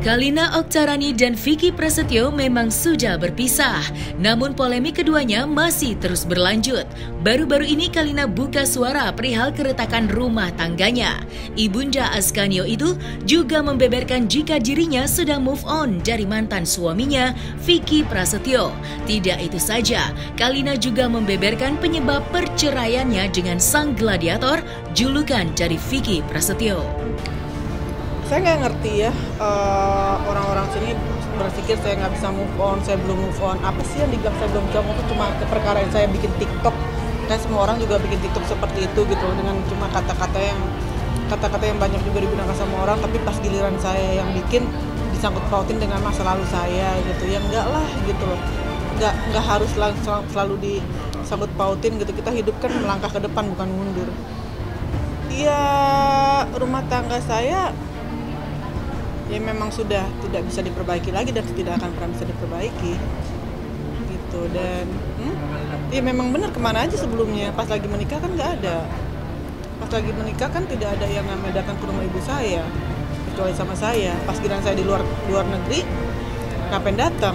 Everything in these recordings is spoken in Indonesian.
Kalina Oktarani dan Vicky Prasetyo memang sudah berpisah, namun polemik keduanya masih terus berlanjut. Baru-baru ini Kalina buka suara perihal keretakan rumah tangganya. Ibunda Askanio itu juga membeberkan jika dirinya sudah move on dari mantan suaminya, Vicky Prasetyo. Tidak itu saja, Kalina juga membeberkan penyebab perceraiannya dengan sang gladiator, julukan dari Vicky Prasetyo. Saya nggak ngerti ya, orang-orang sini berpikir saya nggak bisa move on, saya belum move on. Apa sih yang dibilang saya belum bisa move on? Cuma perkara yang saya bikin TikTok. Dan semua orang juga bikin TikTok seperti itu gitu, dengan cuma kata-kata yang banyak juga digunakan sama orang. Tapi pas giliran saya yang bikin, disangkut pautin dengan masa lalu saya gitu. Ya enggak lah gitu loh. Nggak harus selalu disangkut pautin gitu. Kita hidup kan melangkah ke depan, bukan mundur. Ya, rumah tangga saya ya memang sudah tidak bisa diperbaiki lagi dan tidak akan pernah bisa diperbaiki gitu. Dan ya memang benar, kemana aja sebelumnya, pas lagi menikah kan nggak ada, pas lagi menikah kan tidak ada yang namanya datang ke rumah ibu saya kecuali sama saya. Pas giliran saya di luar negeri, ngapain datang?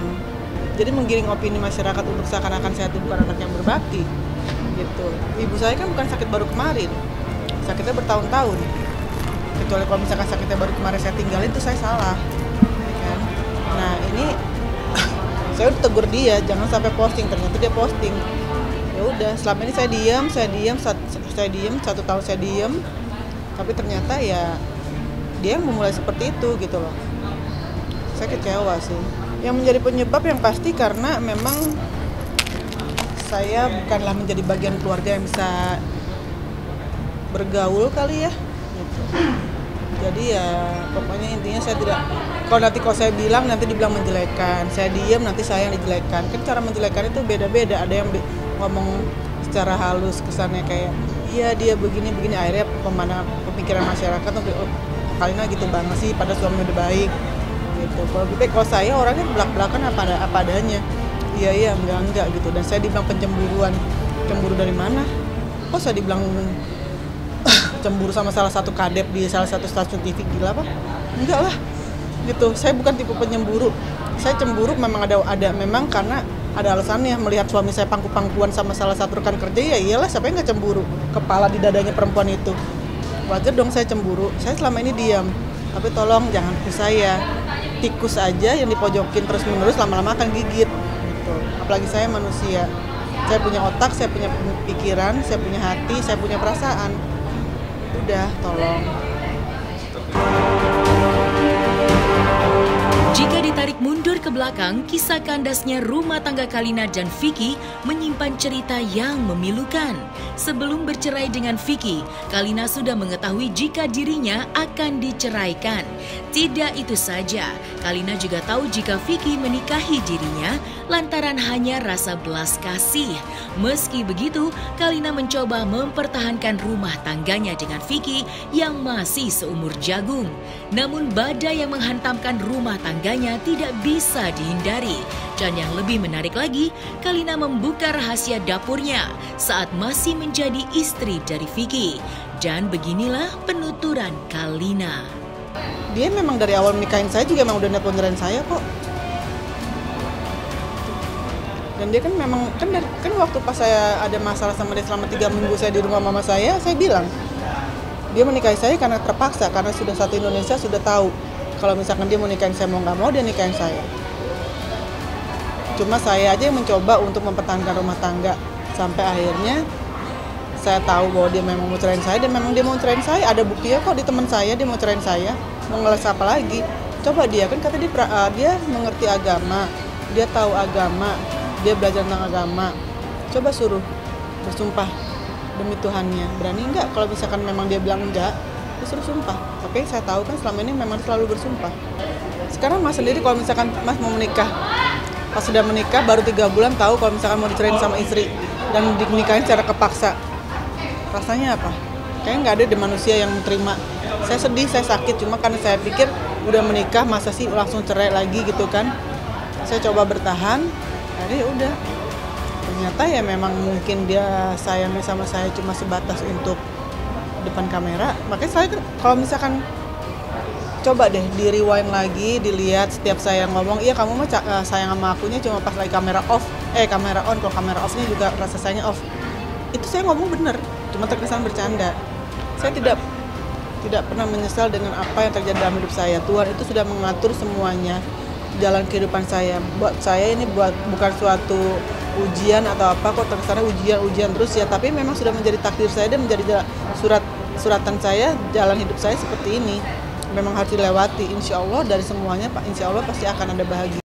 Jadi menggiring opini masyarakat untuk seakan-akan saya itu bukan anak yang berbakti gitu. Ibu saya kan bukan sakit baru kemarin, sakitnya bertahun-tahun. Kecuali kalau misalkan sakitnya baru kemarin saya tinggalin, itu saya salah kan? Nah ini saya udah tegur dia jangan sampai posting, ternyata dia posting. Ya udah, selama ini saya diam 1 tahun saya diam, tapi ternyata ya dia yang memulai seperti itu gitu loh. Saya kecewa sih. Yang menjadi penyebab yang pasti karena memang saya bukanlah menjadi bagian keluarga yang bisa bergaul kali ya gitu. Jadi ya pokoknya intinya saya tidak, kalau saya bilang nanti dibilang menjelekan, saya diam nanti saya yang dijelekan. Kan cara menjelekan itu beda-beda, ada yang ngomong secara halus kesannya kayak iya dia begini, akhirnya pemikiran masyarakat tuh Kalina gitu banget sih, pada suami udah baik gitu. Kalau saya orangnya belak-belakan apa adanya, iya enggak gitu. Dan saya dibilang cemburu dari mana? Kok saya dibilang cemburu sama salah satu kadep di salah satu stasiun TV, gila apa? Enggak lah gitu. Saya bukan tipe penyemburu. Saya cemburu memang ada memang karena ada alasannya, melihat suami saya pangku-pangkuan sama salah satu rekan kerja, ya iyalah siapa yang nggak cemburu, kepala di dadanya perempuan itu. Wajar dong saya cemburu. Saya selama ini diam, tapi tolong jangan ke saya. Tikus aja yang dipojokin terus-menerus lama-lama akan gigit gitu. Apalagi saya manusia, saya punya otak, saya punya pikiran, saya punya hati, saya punya perasaan. Udah, tolong. Jika ditarik mundur ke belakang, kisah kandasnya rumah tangga Kalina dan Vicky menyimpan cerita yang memilukan. Sebelum bercerai dengan Vicky, Kalina sudah mengetahui jika dirinya akan diceraikan. Tidak itu saja, Kalina juga tahu jika Vicky menikahi dirinya lantaran hanya rasa belas kasih. Meski begitu, Kalina mencoba mempertahankan rumah tangganya dengan Vicky yang masih seumur jagung. Namun badai yang menghantamkan rumah tangganya tidak bisa dihindari. Dan yang lebih menarik lagi, Kalina membuka rahasia dapurnya saat masih menjadi istri dari Vicky. Dan beginilah penuturan Kalina. Dia memang dari awal menikahin saya juga memang udah niat nyerahin saya kok. Dan dia kan memang kan waktu pas saya ada masalah sama dia selama 3 minggu saya di rumah mama saya bilang dia menikahi saya karena terpaksa, karena sudah satu Indonesia sudah tahu kalau misalkan dia mau nikahin saya mau nggak mau dia nikahin saya. Cuma saya aja yang mencoba untuk mempertahankan rumah tangga sampai akhirnya saya tahu bahwa dia memang mau cerain saya dan memang dia mau cerain saya. Ada buktinya kok di teman saya, dia mau cerain saya. Mau ngeles apa lagi? Coba dia kan kata dia mengerti agama, dia tahu agama, dia belajar tentang agama. Coba suruh bersumpah demi Tuhannya, berani nggak? Kalau misalkan memang dia bilang enggak, dia suruh sumpah. Tapi saya tahu kan selama ini memang selalu bersumpah. Sekarang Mas sendiri kalau misalkan Mas mau menikah, pas sudah menikah baru 3 bulan tahu kalau misalkan mau dicerain sama istri dan dinikahin secara kepaksa, rasanya apa? Kayaknya nggak ada di manusia yang terima. Saya sedih, saya sakit, cuma karena saya pikir udah menikah masa sih langsung cerai lagi gitu kan. Saya coba bertahan, akhirnya udah ternyata ya memang mungkin dia sayangnya sama saya cuma sebatas untuk depan kamera. Makanya saya kalau misalkan coba deh di rewind lagi, dilihat setiap saya ngomong, iya kamu mah sayang sama akunya cuma pas lagi kamera kamera on. Kalau kamera offnya juga rasa sayangnya off. Itu saya ngomong bener, cuma terkesan bercanda. Saya tidak pernah menyesal dengan apa yang terjadi dalam hidup saya. Tuhan itu sudah mengatur semuanya jalan kehidupan saya. Buat saya ini bukan suatu ujian atau apa, kok terkesannya ujian terus ya. Tapi memang sudah menjadi takdir saya dan menjadi suratan saya, jalan hidup saya seperti ini. Memang harus dilewati. Insya Allah dari semuanya, Pak, insya Allah pasti akan ada bahagia.